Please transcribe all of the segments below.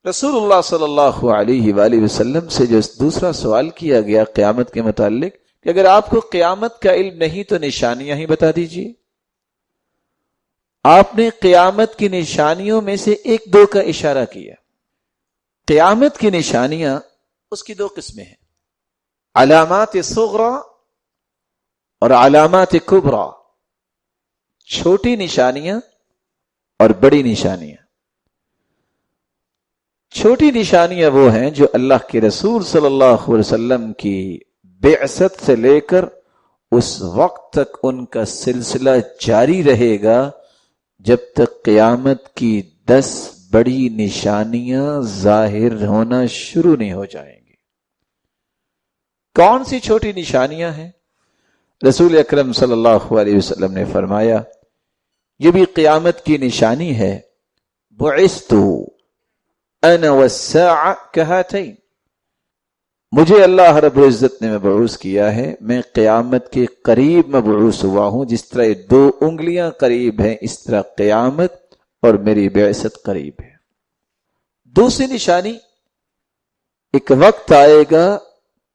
رسول اللہ صلی اللہ علیہ وآلہ وسلم سے جو دوسرا سوال کیا گیا قیامت کے متعلق کہ اگر آپ کو قیامت کا علم نہیں تو نشانیاں ہی بتا دیجیے. آپ نے قیامت کی نشانیوں میں سے ایک دو کا اشارہ کیا. قیامت کی نشانیاں اس کی دو قسمیں ہیں، علامات صغرا اور علامات کبرا، چھوٹی نشانیاں اور بڑی نشانیاں. چھوٹی نشانیاں وہ ہیں جو اللہ کے رسول صلی اللہ علیہ وسلم کی بعثت سے لے کر اس وقت تک ان کا سلسلہ جاری رہے گا جب تک قیامت کی 10 بڑی نشانیاں ظاہر ہونا شروع نہیں ہو جائیں گی. کون سی چھوٹی نشانیاں ہیں؟ رسول اکرم صلی اللہ علیہ وسلم نے فرمایا یہ بھی قیامت کی نشانی ہے، بعثت انا والساعة كهاتين، مجھے اللہ رب العزت نے مبعوث کیا ہے، میں قیامت کے قریب مبعوث ہوا ہوں. جس طرح 2 انگلیاں قریب ہیں اس طرح قیامت اور میری بعثت قریب ہے. دوسری نشانی، ایک وقت آئے گا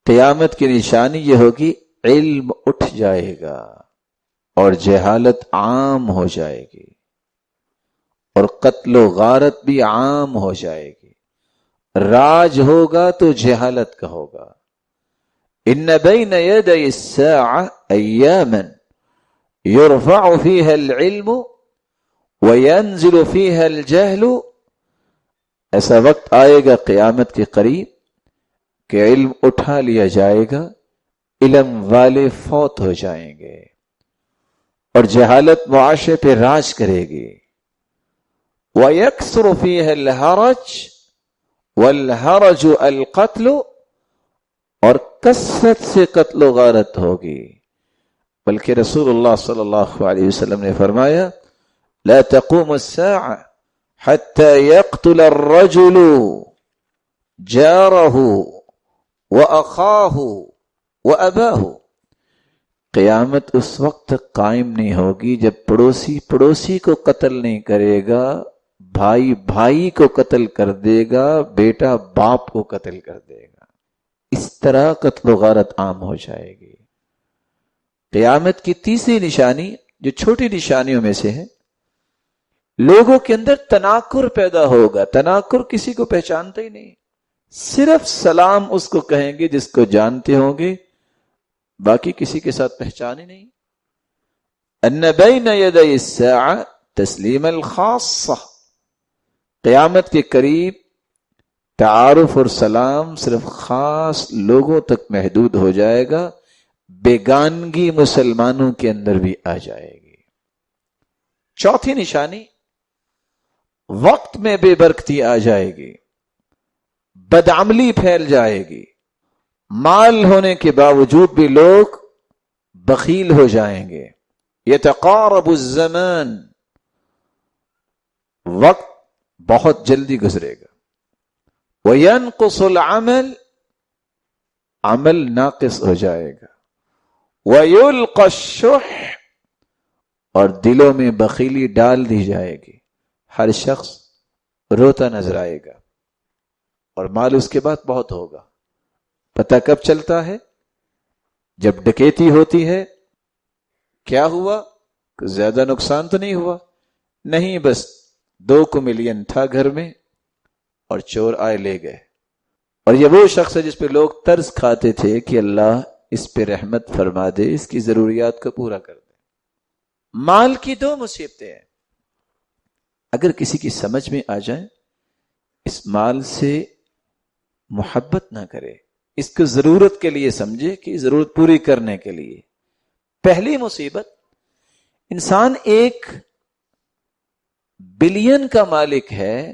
قیامت کی نشانی یہ ہوگی علم اٹھ جائے گا اور جہالت عام ہو جائے گی اور قتل و غارت بھی عام ہو جائے گی. راج ہوگا تو جہالت کا ہوگا. ان بین یدی الساعة ایاما یرفع فیها العلم وینزل فیها الجہل، ایسا وقت آئے گا قیامت کے قریب کہ علم اٹھا لیا جائے گا، علم والے فوت ہو جائیں گے اور جہالت معاشرے پہ راج کرے گی. وَيَكْثُرُ فِيهَا الْحَرَجُ وَالْحَرَجُ الْقَتْلُ، اور کثرت سے قتل و غارت ہوگی. بلکہ رسول اللہ صلی اللہ علیہ وسلم نے فرمایا لا تقوم الساعة حتى يقتل الرجل جاره وأخاه وأباه، قیامت اس وقت تک قائم نہیں ہوگی جب پڑوسی پڑوسی کو قتل نہیں کرے گا، بھائی بھائی کو قتل کر دے گا، بیٹا باپ کو قتل کر دے گا. اس طرح قتل و غارت عام ہو جائے گی. قیامت کی تیسری نشانی جو چھوٹی نشانیوں میں سے ہے، لوگوں کے اندر تناکر پیدا ہوگا. تناکر کسی کو پہچانتا ہی نہیں، صرف سلام اس کو کہیں گے جس کو جانتے ہوں گے، باقی کسی کے ساتھ پہچان ہی نہیں. ان بین یدی الساعة تسلیم الخاصہ، قیامت کے قریب تعارف اور سلام صرف خاص لوگوں تک محدود ہو جائے گا، بیگانگی مسلمانوں کے اندر بھی آ جائے گی. چوتھی نشانی، وقت میں بے برکتی آ جائے گی، بدعملی پھیل جائے گی. مال ہونے کے باوجود بھی لوگ بخیل ہو جائیں گے. یتقارب الزمان، وقت بہت جلدی گزرے گا. وینقص العمل، عمل ناقص ہو جائے گا. ویلقى الشح، اور دلوں میں بخیلی ڈال دی جائے گی. ہر شخص روتا نظر آئے گا اور مال اس کے بعد بہت ہوگا. پتہ کب چلتا ہے؟ جب ڈکیتی ہوتی ہے. کیا ہوا؟ زیادہ نقصان تو نہیں ہوا، نہیں، بس 2 ملین تھا گھر میں اور چور آئے لے گئے. اور یہ وہ شخص ہے جس پہ لوگ ترس کھاتے تھے کہ اللہ اس پہ رحمت فرما دے، اس کی ضروریات کو پورا کر دے. مال کی 2 مصیبتیں ہیں. اگر کسی کی سمجھ میں آ جائیں، اس مال سے محبت نہ کرے، اس کو ضرورت کے لیے سمجھے کہ ضرورت پوری کرنے کے لیے. پہلی مصیبت، انسان 1 بلین کا مالک ہے،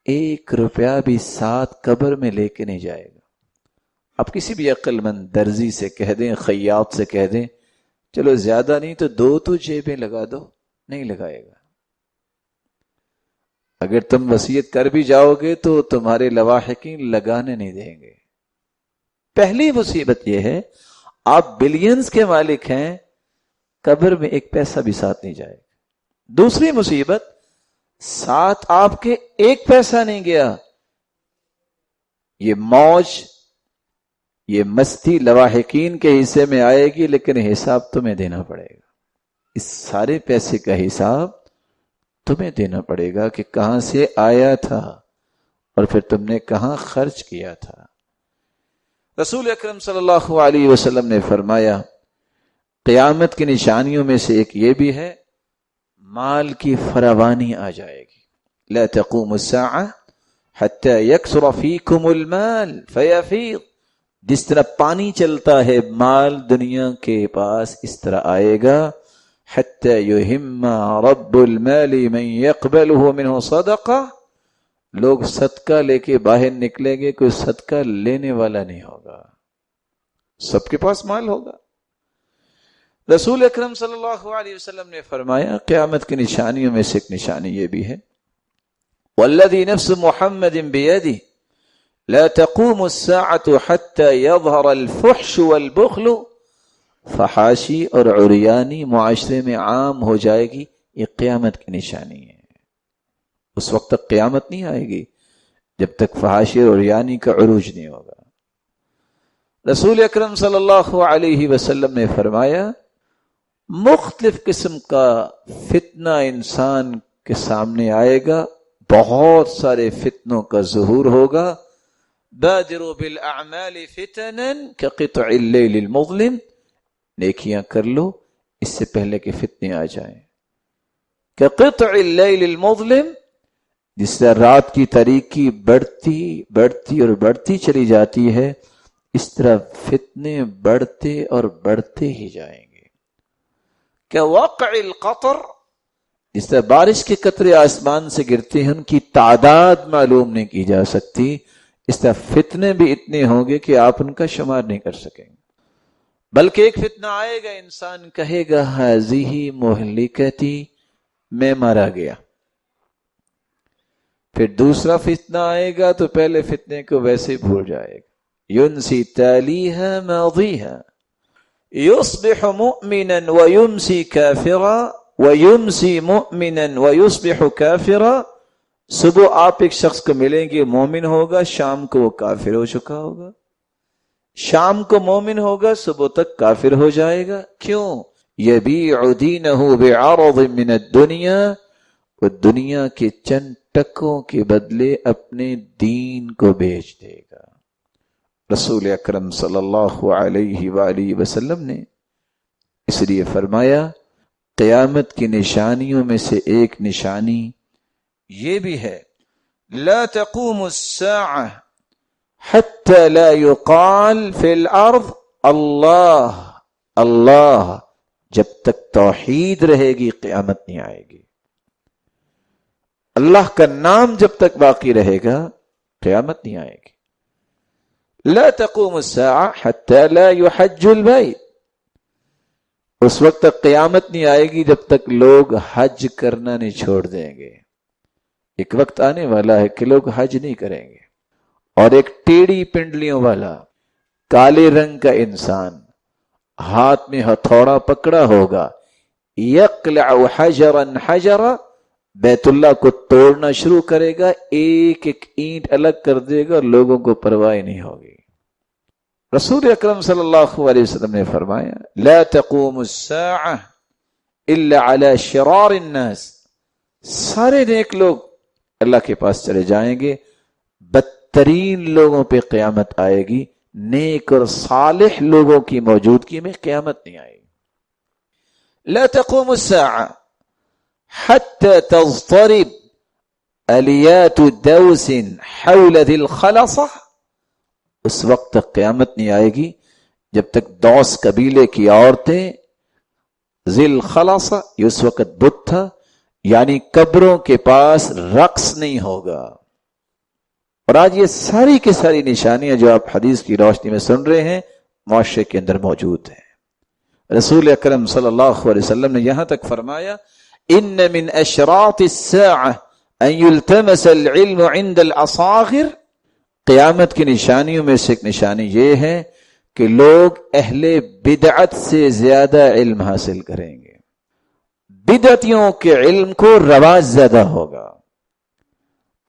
1 روپیہ بھی ساتھ قبر میں لے کے نہیں جائے گا. اب کسی بھی عقل مند درزی سے کہہ دیں، خیاط سے کہہ دیں چلو زیادہ نہیں تو 2 تو جیبیں لگا دو، نہیں لگائے گا. اگر تم وصیت کر بھی جاؤ گے تو تمہارے لواحقین لگانے نہیں دیں گے. پہلی مصیبت یہ ہے آپ بلینز کے مالک ہیں، قبر میں 1 پیسہ بھی ساتھ نہیں جائے گا. دوسری مصیبت، ساتھ آپ کے ایک پیسہ نہیں گیا. یہ موج، یہ مستی لواحقین کے حصے میں آئے گی، لیکن حساب تمہیں دینا پڑے گا. اس سارے پیسے کا حساب تمہیں دینا پڑے گا کہ کہاں سے آیا تھا اور پھر تم نے کہاں خرچ کیا تھا. رسول اکرم صلی اللہ علیہ وسلم نے فرمایا قیامت کی نشانیوں میں سے ایک یہ بھی ہے مال کی فراوانی آ جائے گی. لا تقوم الساعة حتى يكثر فيكم المال فيفيض. جس طرح پانی چلتا ہے مال دنیا کے پاس اس طرح آئے گا. حتى يهم رب المال من يقبله منه صدقة. لوگ صدقہ لے کے باہر نکلیں گے، کوئی صدقہ لینے والا نہیں ہوگا، سب کے پاس مال ہوگا. رسول اکرم صلی اللہ علیہ وسلم نے فرمایا قیامت کی نشانیوں میں سے ایک نشانی یہ بھی ہے والذی نفس محمد بیدہ لا تقوم الساعة حتى يظهر الفحش والبخل. فحاشی اور عریانی معاشرے میں عام ہو جائے گی، یہ قیامت کی نشانی ہے. اس وقت تک قیامت نہیں آئے گی جب تک فحاشی اور عریانی کا عروج نہیں ہوگا. رسول اکرم صلی اللہ علیہ وسلم نے فرمایا مختلف قسم کا فتنہ انسان کے سامنے آئے گا، بہت سارے فتنوں کا ظہور ہوگا. بادروا بالاعمال فتنا كقطع الليل المظلم. نیکیاں کر لو اس سے پہلے کہ فتنے آ جائیں. كقطع الليل المظلم، جس طرح رات کی تاریکی بڑھتی اور بڑھتی چلی جاتی ہے، اس طرح فتنے بڑھتے اور بڑھتے ہی جائیں گے. كوقع القطر، جس طرح بارش کے قطرے آسمان سے گرتے ہیں ان کی تعداد معلوم نہیں کی جا سکتی، اس طرح فتنے بھی اتنے ہوں گے کہ آپ ان کا شمار نہیں کر سکیں گے. بلکہ ایک فتنہ آئے گا انسان کہے گا ہذہ مہلکتی، میں مارا گیا. پھر دوسرا فتنہ آئے گا تو پہلے فتنے کو ویسے ہی بھول جائے گا. ینسی تالیہا ماضیہا یصبح مؤمنا ویمسی کافرا ویمسی مؤمنا ویصبح کافرا. صبح آپ ایک شخص کو ملیں گے مومن ہوگا، شام کو وہ کافر ہو چکا ہوگا. شام کو مومن ہوگا، صبح تک کافر ہو جائے گا. کیوں؟ یبیع دینہ بعرض من الدنیا، وہ دنیا کے چند ٹکوں کے بدلے اپنے دین کو بیچ دے گا. رسول اکرم صلی اللہ علیہ وآلہ وسلم نے اس لیے فرمایا قیامت کی نشانیوں میں سے ایک نشانی یہ بھی ہے لا تقوم الساعة حتى لا يقال في الارض اللہ اللہ. جب تک توحید رہے گی قیامت نہیں آئے گی. اللہ کا نام جب تک باقی رہے گا قیامت نہیں آئے گی. لا تقوم الساعة حتى لا يحج البيت. اس وقت تک قیامت نہیں آئے گی جب تک لوگ حج کرنا نہیں چھوڑ دیں گے. ایک وقت آنے والا ہے کہ لوگ حج نہیں کریں گے، اور ایک ٹیڑھی پنڈلیوں والا کالے رنگ کا انسان ہاتھ میں ہتھوڑا پکڑا ہوگا، یقلع حجرا حجرا، بیت اللہ کو توڑنا شروع کرے گا، ایک ایک اینٹ الگ کر دے گا، لوگوں کو پرواہ نہیں ہوگی. رسول اکرم صلی اللہ علیہ وسلم نے فرمایا لا تقوم الساعة الا على شرار الناس. سارے نیک لوگ اللہ کے پاس چلے جائیں گے، بدترین لوگوں پہ قیامت آئے گی. نیک اور صالح لوگوں کی موجودگی میں قیامت نہیں آئے گی. لا تقوم الساعة حتى تضطرب الیات دوس حول ذی الخلصة. اس وقت تک قیامت نہیں آئے گی جب تک دوس قبیلے کی عورتیں ذی الخلصة، یہ اس وقت بت تھا، یعنی قبروں کے پاس رقص نہیں ہوگا. اور آج یہ ساری کی ساری نشانیاں جو آپ حدیث کی روشنی میں سن رہے ہیں معاشرے کے اندر موجود ہیں. رسول اکرم صلی اللہ علیہ وسلم نے یہاں تک فرمایا ان من اشراط الساعة ان يلتمس العلم عند الاصاغر. قیامت کی نشانیوں میں سے ایک نشانی یہ ہے کہ لوگ اہل بدعت سے زیادہ علم حاصل کریں گے. بدعتیوں کے علم کو رواج زیادہ ہوگا.